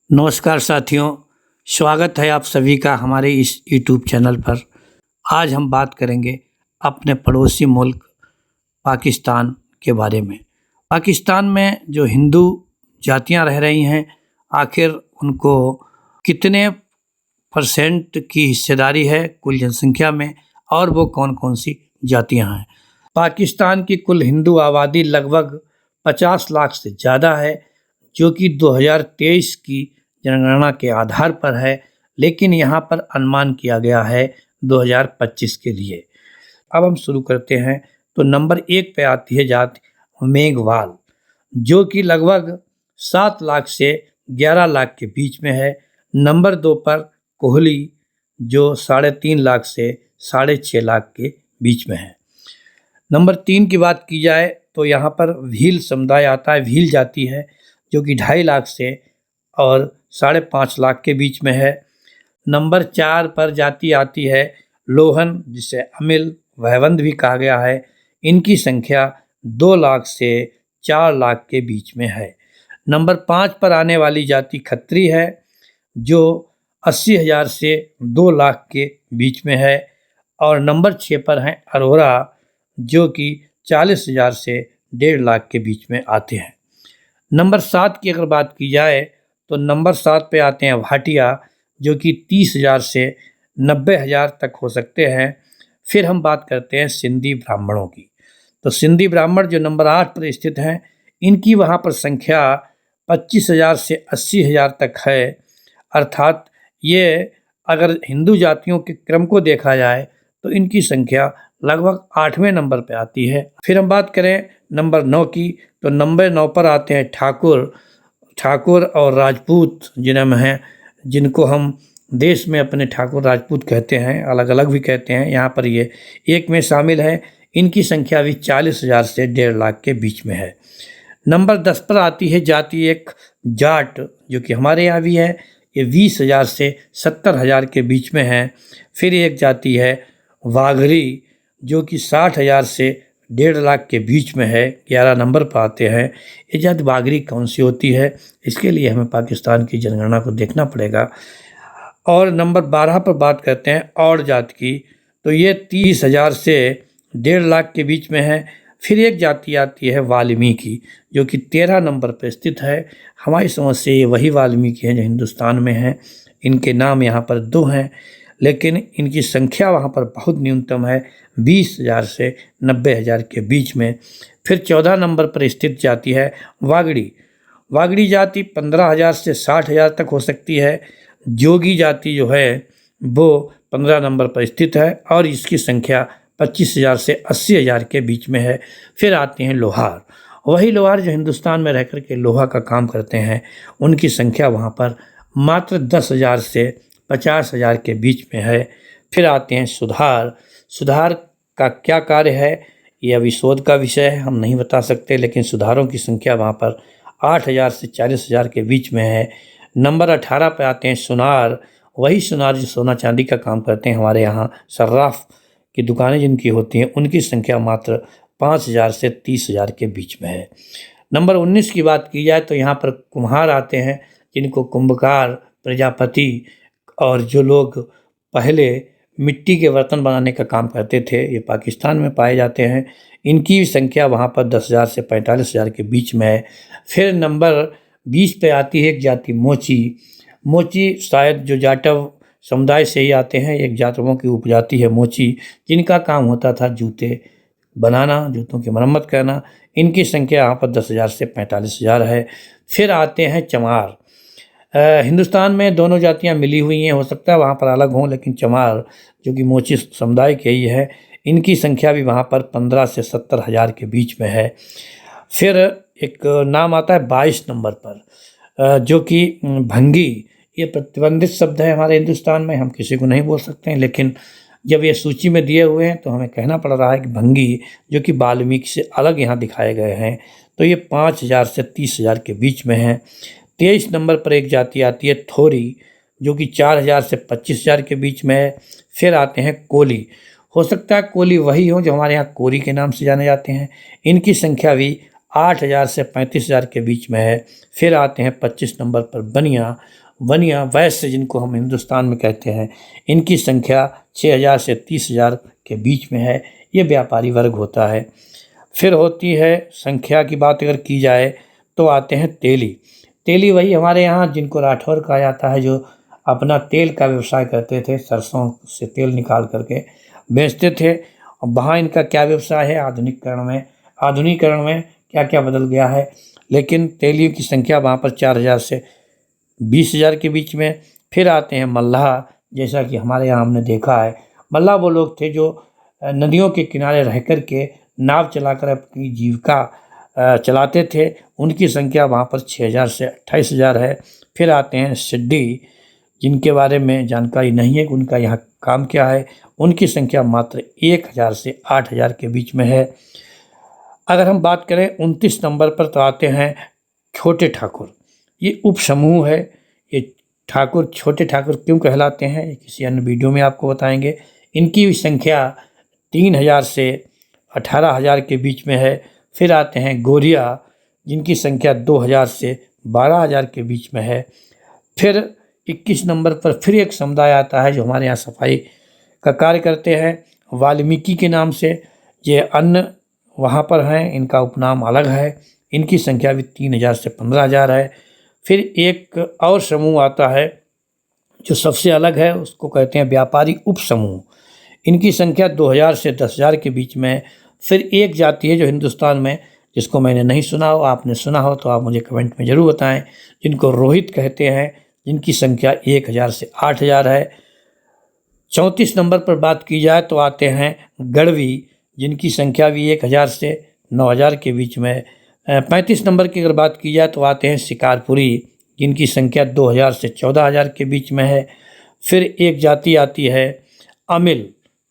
नमस्कार साथियों, स्वागत है आप सभी का हमारे इस यूट्यूब चैनल पर। आज हम बात करेंगे अपने पड़ोसी मुल्क पाकिस्तान के बारे में। पाकिस्तान में जो हिंदू जातियां रह रही हैं, आखिर उनको कितने परसेंट की हिस्सेदारी है कुल जनसंख्या में और वो कौन कौन सी जातियां हैं। पाकिस्तान की कुल हिंदू आबादी लगभग 50 लाख से ज़्यादा है, जो कि 2023 की जनगणना के आधार पर है, लेकिन यहाँ पर अनुमान किया गया है 2025 के लिए। अब हम शुरू करते हैं। तो नंबर 1 पे आती है जाति मेघवाल, जो कि लगभग 7 लाख से 11 लाख के बीच में है। नंबर 2 पर कोहली, जो 3.5 लाख से 6.5 लाख के बीच में है। नंबर 3 की बात की जाए तो यहाँ पर भील समुदाय आता है। भील जाति है जो कि 2.5 लाख से और 5.5 लाख के बीच में है। नंबर 4 पर जाति आती है लोहन, जिसे अमिल वहवंद भी कहा गया है। इनकी संख्या 2 लाख से 4 लाख के बीच में है। नंबर 5 पर आने वाली जाति खत्री है, जो 80,000 से 2 लाख के बीच में है। और नंबर 6 पर हैं अरोरा, जो कि 40,000 से 1.5 लाख के बीच में आते हैं। नंबर 7 की अगर बात की जाए तो नंबर 7 पे आते हैं भाटिया, जो कि 30,000 से 90,000 तक हो सकते हैं। फिर हम बात करते हैं सिंधी ब्राह्मणों की। तो सिंधी ब्राह्मण जो नंबर 8 पर स्थित हैं, इनकी वहाँ पर संख्या 25,000 से 80,000 तक है। अर्थात ये अगर हिंदू जातियों के क्रम को देखा जाए तो इनकी संख्या लगभग 8वें नंबर पर आती है। फिर हम बात करें नंबर 9 की, तो नंबर 9 पर आते हैं ठाकुर और राजपूत जिन्हें हैं, जिनको हम देश में अपने ठाकुर राजपूत कहते हैं, अलग अलग भी कहते हैं। यहाँ पर ये एक में शामिल है। इनकी संख्या भी 40,000 से 1.5 लाख के बीच में है। नंबर 10 पर आती है जाति एक जाट, जो कि हमारे यहाँ भी है। ये 20,000 से 70,000 के बीच में है। फिर एक जाति है वाघरी, जो कि 60,000 से 1.5 लाख के बीच में है। 11 नंबर पर आते हैं। ये जाति वाघरी कौन सी होती है, इसके लिए हमें पाकिस्तान की जनगणना को देखना पड़ेगा। और नंबर 12 पर बात करते हैं और जाति की, तो ये 30,000 से 1.5 लाख के बीच में है। फिर एक जाति आती है वाल्मीकि, जो कि 13 नंबर पर स्थित है। हमारी समझ से ये वही वाल्मीकि हैं जो हिंदुस्तान में हैं। इनके नाम यहाँ पर 2 हैं, लेकिन इनकी संख्या वहाँ पर बहुत न्यूनतम है, 20,000 से 90,000 के बीच में। फिर 14 नंबर पर स्थित जाति है वागड़ी जाति 15,000 से 60,000 तक हो सकती है। जोगी जाति जो है वो 15 नंबर पर स्थित है और इसकी संख्या 25,000 से 80,000 के बीच में है। फिर आते हैं लोहार, वही लोहार जो हिंदुस्तान में रह कर के लोहा का काम करते हैं। उनकी संख्या वहाँ पर मात्र 10,000 से 50,000 के बीच में है। फिर आते हैं सुधार का क्या कार्य है, ये अभी शोध का विषय है, हम नहीं बता सकते, लेकिन सुधारों की संख्या वहाँ पर 8,000 से 40,000 के बीच में है। नंबर 18 पर आते हैं सुनार, वही सुनार जो सोना चांदी का काम करते हैं। हमारे यहाँ सर्राफ की दुकानें जिनकी होती हैं, उनकी संख्या मात्र 5,000 से 30,000 के बीच में है। नंबर 19 की बात की जाए तो यहाँ पर कुम्हार आते हैं, जिनको कुंभकार, प्रजापति और जो लोग पहले मिट्टी के बर्तन बनाने का काम करते थे, ये पाकिस्तान में पाए जाते हैं। इनकी संख्या वहाँ पर 10,000 से 45,000 के बीच में है। फिर नंबर 20 पे आती है एक जाति मोची शायद जो जाटव समुदाय से ही आते हैं। एक जाटवों की उपजाति है मोची, जिनका काम होता था जूते बनाना, जूतों की मरम्मत करना। इनकी संख्या यहाँ पर 10,000 से 45,000 है। फिर आते हैं चमार। हिंदुस्तान में दोनों जातियां मिली हुई हैं, हो सकता है वहाँ पर अलग हों, लेकिन चमार जो कि मोची समुदाय के ही है, इनकी संख्या भी वहाँ पर 15 से 70,000 के बीच में है। फिर एक नाम आता है 22 नंबर पर, जो कि भंगी। ये प्रतिबंधित शब्द है हमारे हिंदुस्तान में, हम किसी को नहीं बोल सकते हैं, लेकिन जब ये सूची में दिए हुए हैं तो हमें कहना पड़ रहा है कि भंगी, जो कि वाल्मीकि से अलग यहाँ दिखाए गए हैं, तो ये 5,000 से 30,000 के बीच में है। 23 नंबर पर एक जाति आती है थोरी, जो कि 4,000 से 25,000 के बीच में है। फिर आते हैं कोली, हो सकता है कोली वही हो जो हमारे यहाँ कोरी के नाम से जाने जाते हैं। इनकी संख्या भी 8,000 से 35,000 के बीच में है। फिर आते हैं 25 नंबर पर बनिया। बनिया वैश्य जिनको हम हिंदुस्तान में कहते हैं, इनकी संख्या 6,000 से 30,000 के बीच में है। ये व्यापारी वर्ग होता है। फिर होती है संख्या की बात अगर की जाए तो आते हैं तेली। तेली वही हमारे यहाँ जिनको राठौर कहा जाता है, जो अपना तेल का व्यवसाय करते थे, सरसों से तेल निकाल करके बेचते थे। और वहाँ इनका क्या व्यवसाय है आधुनिकीकरण में क्या क्या बदल गया है, लेकिन तेलियों की संख्या वहाँ पर 4,000 से 20,000 के बीच में। फिर आते हैं मल्लाह। जैसा कि हमारे यहाँ हमने देखा है, मल्लाह वो लोग थे जो नदियों के किनारे रह कर के नाव चलाकर अपनी जीविका चलाते थे। उनकी संख्या वहाँ पर 6,000 से 28,000 है। फिर आते हैं सिड्डी, जिनके बारे में जानकारी नहीं है कि उनका यहाँ काम क्या है। उनकी संख्या मात्र 1,000 से 8,000 के बीच में है। अगर हम बात करें 29 नंबर पर तो आते हैं छोटे ठाकुर। ये उप समूह है। ये ठाकुर छोटे ठाकुर क्यों कहलाते हैं, ये किसी अन्य वीडियो में आपको बताएंगे। इनकी संख्या 3,000 से 18,000 के बीच में है। फिर आते हैं गोरिया, जिनकी संख्या 2,000 से 12,000 के बीच में है। फिर 21 नंबर पर फिर एक समुदाय आता है जो हमारे यहाँ सफाई का कार्य करते हैं, वाल्मीकि के नाम से। ये अन्य वहाँ पर हैं, इनका उपनाम अलग है। इनकी संख्या भी 3,000 से 15,000 है। फिर एक और समूह आता है जो सबसे अलग है, उसको कहते हैं व्यापारी उप समूह। इनकी संख्या 2,000 से 10,000 के बीच में है। फिर एक जाति है जो हिंदुस्तान में, जिसको मैंने नहीं सुना हो, आपने सुना हो तो आप मुझे कमेंट में ज़रूर बताएं, जिनको रोहित कहते हैं, जिनकी संख्या 1,000 से 8,000 है। 34 नंबर पर बात की जाए तो आते हैं गढ़वी, जिनकी संख्या भी 1,000 से 9,000 के बीच में है। 35 नंबर की अगर बात की जाए तो आते हैं शिकारपुरी, जिनकी संख्या 2,000 से 14,000 के बीच में है। फिर एक जाति आती है अमिल,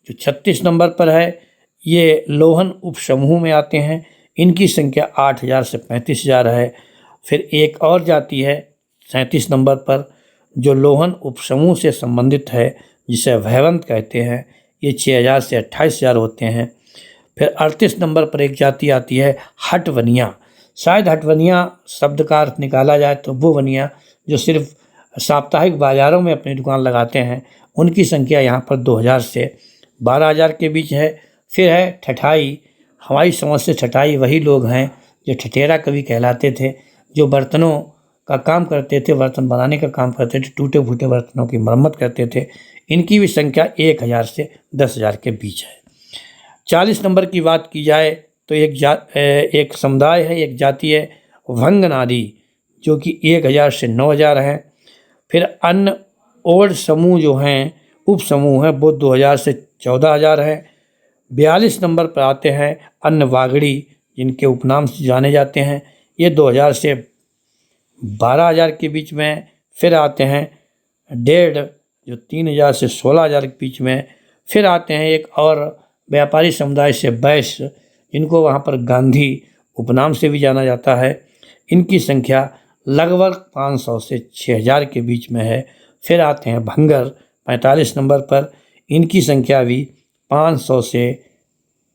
जो 36 नंबर पर है। ये लोहन उप समूह में आते हैं। इनकी संख्या 8,000 से 35,000 है। फिर एक और जाति है 37 नंबर पर, जो लोहन उप समूह से संबंधित है, जिसे भैवंत कहते हैं। ये 6,000 से 28,000 होते हैं। फिर 38 नंबर पर एक जाति आती है हटवनिया। शायद हटवनिया शब्द का अर्थ निकाला जाए तो वो वनिया जो सिर्फ साप्ताहिक बाज़ारों में अपनी दुकान लगाते हैं। उनकी संख्या यहाँ पर 2,000 से 12,000 के बीच है। फिर है ठठाई। हमारी समझ से ठठाई वही लोग हैं जो ठठेरा कवि कहलाते थे, जो बर्तनों का काम करते थे, बर्तन बनाने का काम करते थे, टूटे फूटे बर्तनों की मरम्मत करते थे। इनकी भी संख्या 1,000 से 10,000 के बीच है। 40 नंबर की बात की जाए तो एक समुदाय है, एक जाति है भंगनारी, जो कि 1,000 से 9,000 है। फिर अन्य ओल्ड समूह जो हैं, उप समूह हैं, वो 2,000 से 14,000 है। 42 नंबर पर आते हैं अन्य वागड़ी, जिनके उपनाम से जाने जाते हैं। ये 2,000 से 12,000 के बीच में। फिर आते हैं डेढ़, जो 3,000 से 16,000 के बीच में। फिर आते हैं एक और व्यापारी समुदाय से वैश्य, जिनको वहाँ पर गांधी उपनाम से भी जाना जाता है। इनकी संख्या लगभग 500 से 6,000 के बीच में है। फिर आते हैं भंगर 45 नंबर पर। इनकी संख्या भी 500 से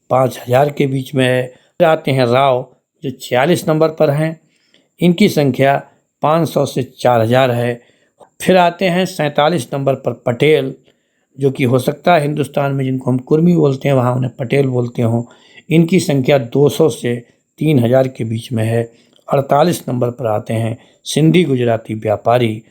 5,000 के बीच में है। फिर आते हैं राव, जो 46 नंबर पर हैं। इनकी संख्या 500 से 4,000 है। फिर आते हैं 47 नंबर पर पटेल, जो कि हो सकता है हिंदुस्तान में जिनको हम कुर्मी बोलते हैं वहाँ उन्हें पटेल बोलते हों। इनकी संख्या 200 से 3,000 के बीच में है। 48 नंबर पर आते हैं सिंधी गुजराती व्यापारी,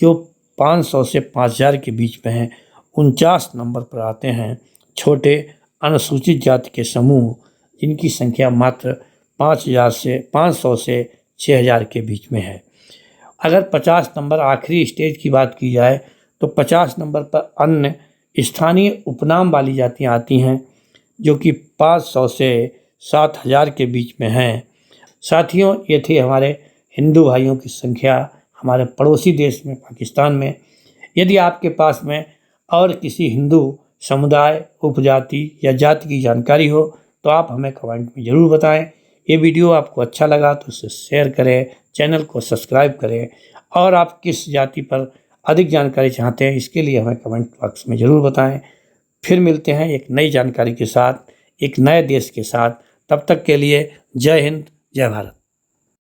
जो 500 से 5,000 के बीच में हैं। 49 नंबर पर आते हैं छोटे अनुसूचित जाति के समूह, जिनकी संख्या मात्र 500 से 6,000 के बीच में है। अगर 50 नंबर आखिरी स्टेज की बात की जाए तो 50 नंबर पर अन्य स्थानीय उपनाम वाली जातियाँ आती हैं, जो कि 500 से 7,000 के बीच में हैं। साथियों, ये थी हमारे हिंदू भाइयों की संख्या हमारे पड़ोसी देश में पाकिस्तान में। यदि आपके पास में और किसी हिंदू समुदाय, उपजाति या जाति की जानकारी हो तो आप हमें कमेंट में ज़रूर बताएं। ये वीडियो आपको अच्छा लगा तो इसे शेयर करें, चैनल को सब्सक्राइब करें, और आप किस जाति पर अधिक जानकारी चाहते हैं इसके लिए हमें कमेंट बॉक्स में ज़रूर बताएं। फिर मिलते हैं एक नई जानकारी के साथ, एक नए देश के साथ। तब तक के लिए जय हिंद, जय भारत।